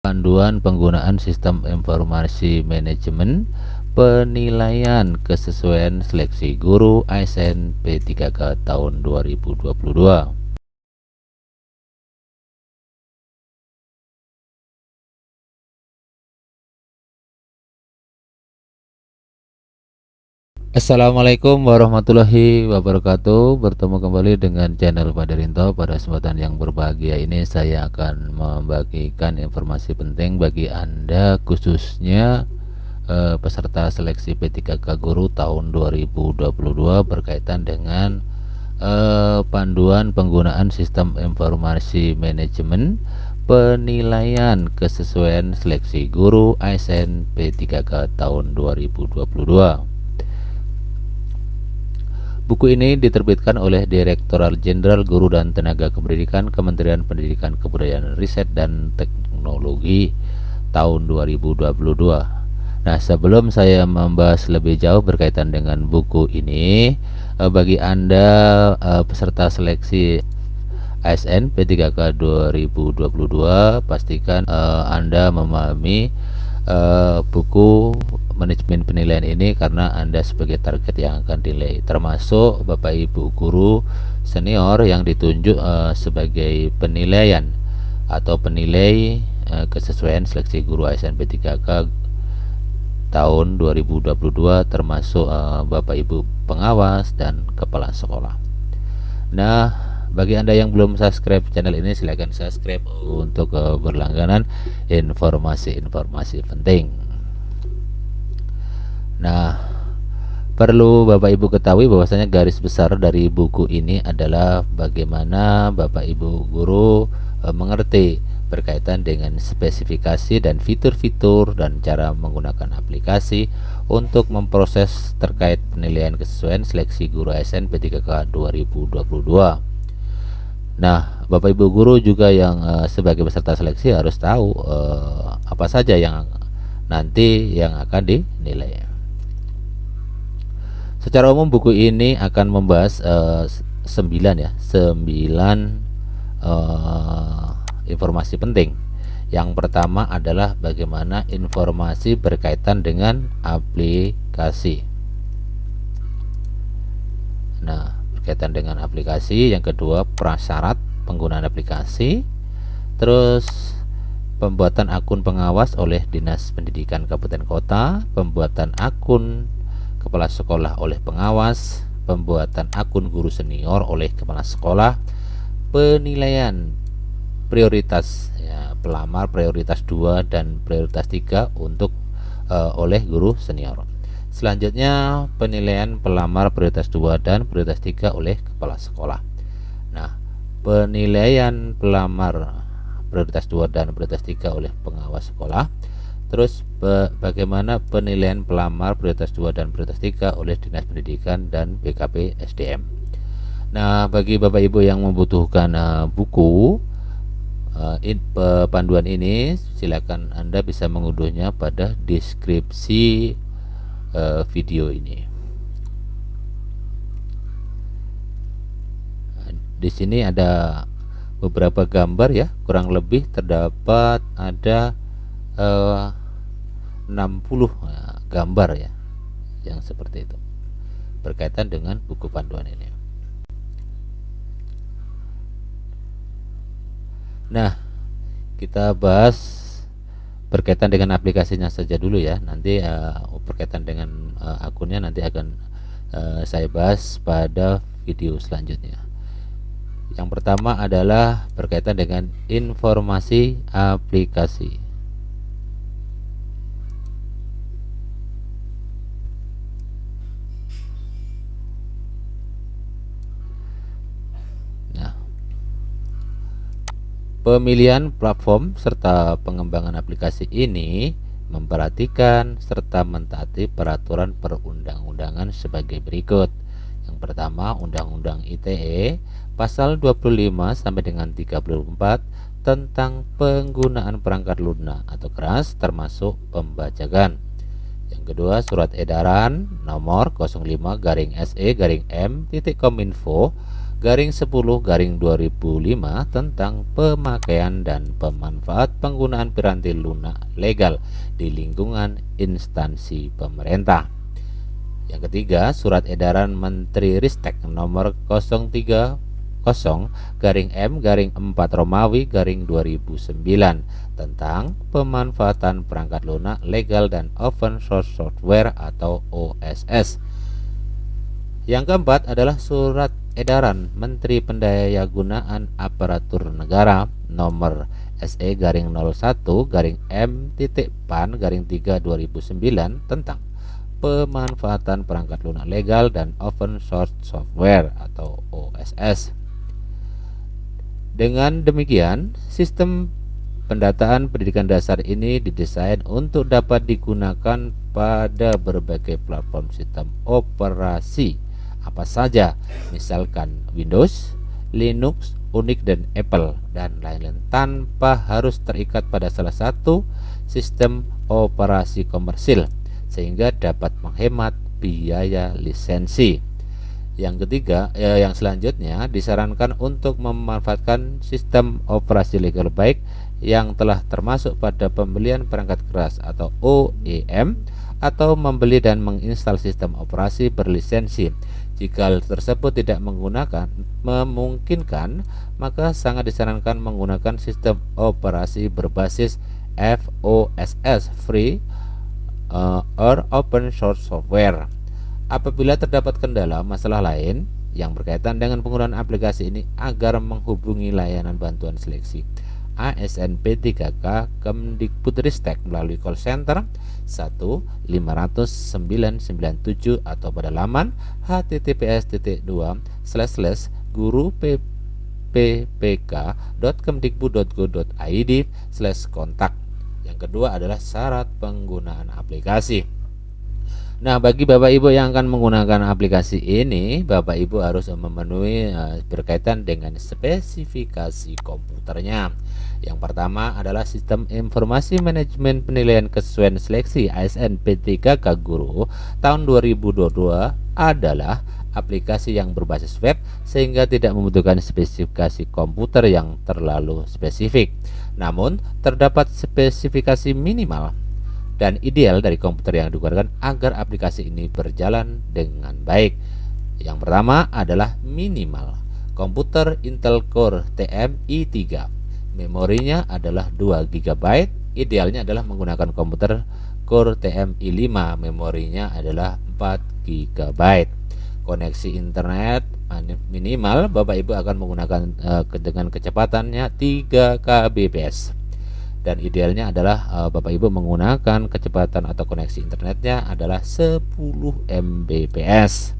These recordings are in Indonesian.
Panduan penggunaan sistem informasi manajemen penilaian kesesuaian seleksi guru ASN P3K tahun 2022. Assalamualaikum warahmatullahi wabarakatuh. Bertemu kembali dengan channel Pak Derinto. Pada kesempatan yang berbahagia ini saya akan membagikan informasi penting bagi Anda, khususnya peserta seleksi P3K Guru tahun 2022 berkaitan dengan panduan penggunaan sistem informasi manajemen penilaian kesesuaian seleksi guru ASN P3K tahun 2022. Buku ini diterbitkan oleh Direktorat Jenderal Guru dan Tenaga Kependidikan Kementerian Pendidikan Kebudayaan Riset dan Teknologi tahun 2022. Nah, sebelum saya membahas lebih jauh berkaitan dengan buku ini, bagi Anda peserta seleksi ASN P3K 2022, pastikan Anda memahami buku manajemen penilaian ini karena Anda sebagai target yang akan dinilai, termasuk Bapak Ibu guru senior yang ditunjuk sebagai penilaian atau penilai kesesuaian seleksi guru ASN P3K tahun 2022, termasuk Bapak Ibu pengawas dan kepala sekolah. Nah, bagi Anda yang belum subscribe channel ini, silahkan subscribe untuk berlangganan informasi-informasi penting. Nah, perlu Bapak Ibu ketahui bahwasanya garis besar dari buku ini adalah bagaimana Bapak Ibu guru mengerti berkaitan dengan spesifikasi dan fitur-fitur dan cara menggunakan aplikasi untuk memproses terkait penilaian kesesuaian seleksi guru ASN P3K 2022. Nah, Bapak Ibu guru juga yang sebagai peserta seleksi harus tahu apa saja yang nanti yang akan dinilai. Secara umum buku ini akan membahas 9 informasi penting. Yang pertama adalah bagaimana informasi berkaitan dengan aplikasi. Nah, berkaitan dengan aplikasi. Yang kedua, prasyarat penggunaan aplikasi. Terus pembuatan akun pengawas oleh Dinas Pendidikan Kabupaten Kota, pembuatan akun kepala sekolah oleh pengawas, pembuatan akun guru senior oleh kepala sekolah, penilaian prioritas pelamar prioritas 2 dan prioritas 3 untuk oleh guru senior. Selanjutnya penilaian pelamar prioritas 2 dan prioritas 3 oleh kepala sekolah. Nah, penilaian pelamar prioritas 2 dan prioritas 3 oleh pengawas sekolah. Terus bagaimana penilaian pelamar prioritas 2 dan prioritas 3 oleh Dinas Pendidikan dan BKP SDM. Nah, bagi Bapak Ibu yang membutuhkan buku panduan ini, silakan Anda bisa mengunduhnya pada deskripsi video ini. Di sini ada beberapa gambar ya, kurang lebih terdapat ada 60 gambar ya, yang seperti itu berkaitan dengan buku panduan ini. Nah, kita bahas berkaitan dengan aplikasinya saja dulu ya. Nanti berkaitan dengan akunnya nanti akan saya bahas pada video selanjutnya. Yang pertama adalah berkaitan dengan informasi aplikasi. Pemilihan platform serta pengembangan aplikasi ini memperhatikan serta mentaati peraturan perundang-undangan sebagai berikut. Yang pertama, Undang-Undang ITE pasal 25 sampai dengan 34 tentang penggunaan perangkat lunak atau keras termasuk pembajakan. Yang kedua, Surat Edaran nomor 05/SE/M.Kominfo 10/2005 tentang pemakaian dan pemanfaat penggunaan piranti lunak legal di lingkungan instansi pemerintah. Yang ketiga, Surat Edaran Menteri Ristek nomor 030-M-4-2009 tentang pemanfaatan perangkat lunak legal dan open source software atau OSS. Yang keempat adalah Surat Edaran Menteri Pendayagunaan Aparatur Negara nomor SE-01-M.PAN-3/2009 tentang pemanfaatan perangkat lunak legal dan open source software atau OSS. Dengan demikian, sistem pendataan pendidikan dasar ini didesain untuk dapat digunakan pada berbagai platform sistem operasi apa saja, misalkan Windows, Linux, Unix, dan Apple, dan lain-lain, tanpa harus terikat pada salah satu sistem operasi komersil, sehingga dapat menghemat biaya lisensi. Yang ketiga, yang selanjutnya disarankan untuk memanfaatkan sistem operasi legal baik yang telah termasuk pada pembelian perangkat keras atau OEM, atau membeli dan menginstal sistem operasi berlisensi. Jika hal tersebut tidak memungkinkan, maka sangat disarankan menggunakan sistem operasi berbasis FOSS (Free or Open Source Software). Apabila terdapat kendala masalah lain yang berkaitan dengan penggunaan aplikasi ini, agar menghubungi layanan bantuan seleksi ASN P3K Kemdikbudristek melalui call center 1-500-997 atau pada laman https://guruppk.kemdikbud.go.id/kontak. Yang kedua adalah syarat penggunaan aplikasi. Nah, bagi Bapak Ibu yang akan menggunakan aplikasi ini, Bapak Ibu harus memenuhi berkaitan dengan spesifikasi komputernya. Yang pertama adalah Sistem Informasi Manajemen Penilaian Kesesuaian Seleksi ASN P3K Guru tahun 2022 adalah aplikasi yang berbasis web sehingga tidak membutuhkan spesifikasi komputer yang terlalu spesifik. Namun, terdapat spesifikasi minimal dan ideal dari komputer yang digunakan agar aplikasi ini berjalan dengan baik. Yang pertama adalah minimal komputer Intel Core TM-i3, memorinya adalah 2 GB, idealnya adalah menggunakan komputer Core TM-i5, memorinya adalah 4 GB. Koneksi internet minimal Bapak Ibu akan menggunakan dengan kecepatannya 3 Kbps. Dan idealnya adalah Bapak Ibu menggunakan kecepatan atau koneksi internetnya adalah 10 Mbps.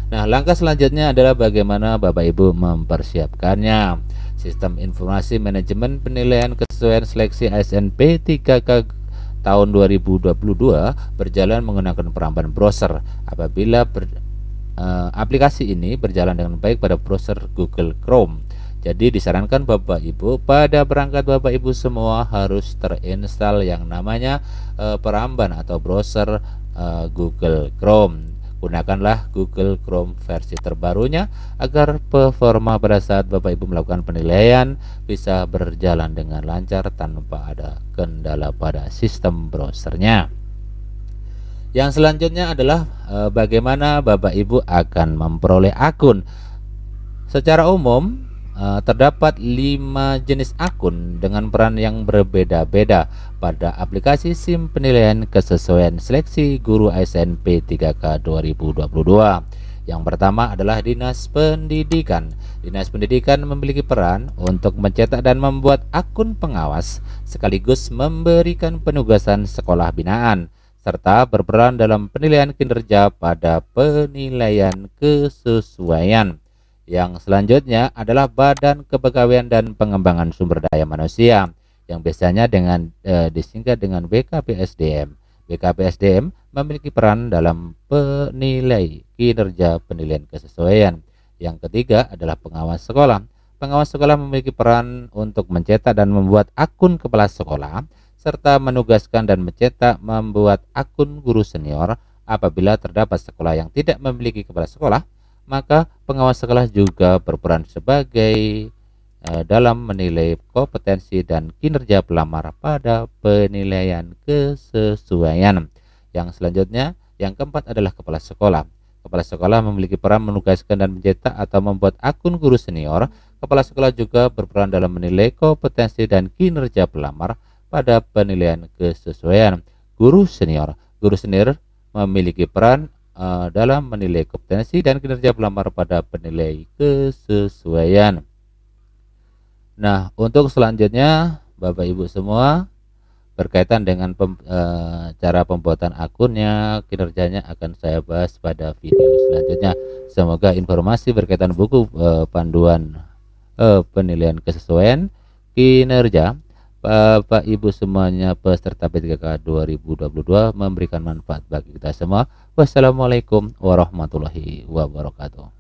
Nah, langkah selanjutnya adalah bagaimana Bapak Ibu mempersiapkannya. Sistem Informasi Manajemen Penilaian Kesesuaian Seleksi ASN P3K tahun 2022 berjalan menggunakan perambahan browser apabila aplikasi ini berjalan dengan baik pada browser Google Chrome. Jadi disarankan Bapak Ibu pada perangkat Bapak Ibu semua harus terinstall yang namanya perambahan atau browser Google Chrome. Gunakanlah Google Chrome versi terbarunya agar performa pada saat Bapak Ibu melakukan penilaian bisa berjalan dengan lancar tanpa ada kendala pada sistem browsernya. Yang selanjutnya adalah bagaimana Bapak Ibu akan memperoleh akun. Secara umum terdapat 5 jenis akun dengan peran yang berbeda-beda pada aplikasi SIM penilaian kesesuaian seleksi guru ASN P3K 2022. Yang pertama adalah Dinas Pendidikan. Dinas Pendidikan memiliki peran untuk mencetak dan membuat akun pengawas sekaligus memberikan penugasan sekolah binaan serta berperan dalam penilaian kinerja pada penilaian kesesuaian. Yang selanjutnya adalah Badan Kepegawaian dan Pengembangan Sumber Daya Manusia yang biasanya disingkat dengan BKPSDM. BKPSDM memiliki peran dalam penilai kinerja penilaian kesesuaian. Yang ketiga adalah pengawas sekolah. Pengawas sekolah memiliki peran untuk mencetak dan membuat akun kepala sekolah serta menugaskan dan mencetak membuat akun guru senior apabila terdapat sekolah yang tidak memiliki kepala sekolah. maka pengawas sekolah juga berperan sebagai dalam menilai kompetensi dan kinerja pelamar pada penilaian kesesuaian. Yang selanjutnya, yang keempat adalah kepala sekolah. Kepala sekolah memiliki peran menugaskan dan mencetak atau membuat akun guru senior. Kepala sekolah juga berperan dalam menilai kompetensi dan kinerja pelamar pada penilaian kesesuaian. Guru senior memiliki peran dalam menilai kompetensi dan kinerja pelamar pada penilaian kesesuaian. Nah, untuk selanjutnya, Bapak Ibu semua, berkaitan dengan cara pembuatan akunnya, kinerjanya akan saya bahas pada video selanjutnya. Semoga informasi berkaitan buku panduan penilaian kesesuaian kinerja Bapak Ibu semuanya peserta P3K 2022 memberikan manfaat bagi kita semua. Wassalamualaikum warahmatullahi wabarakatuh.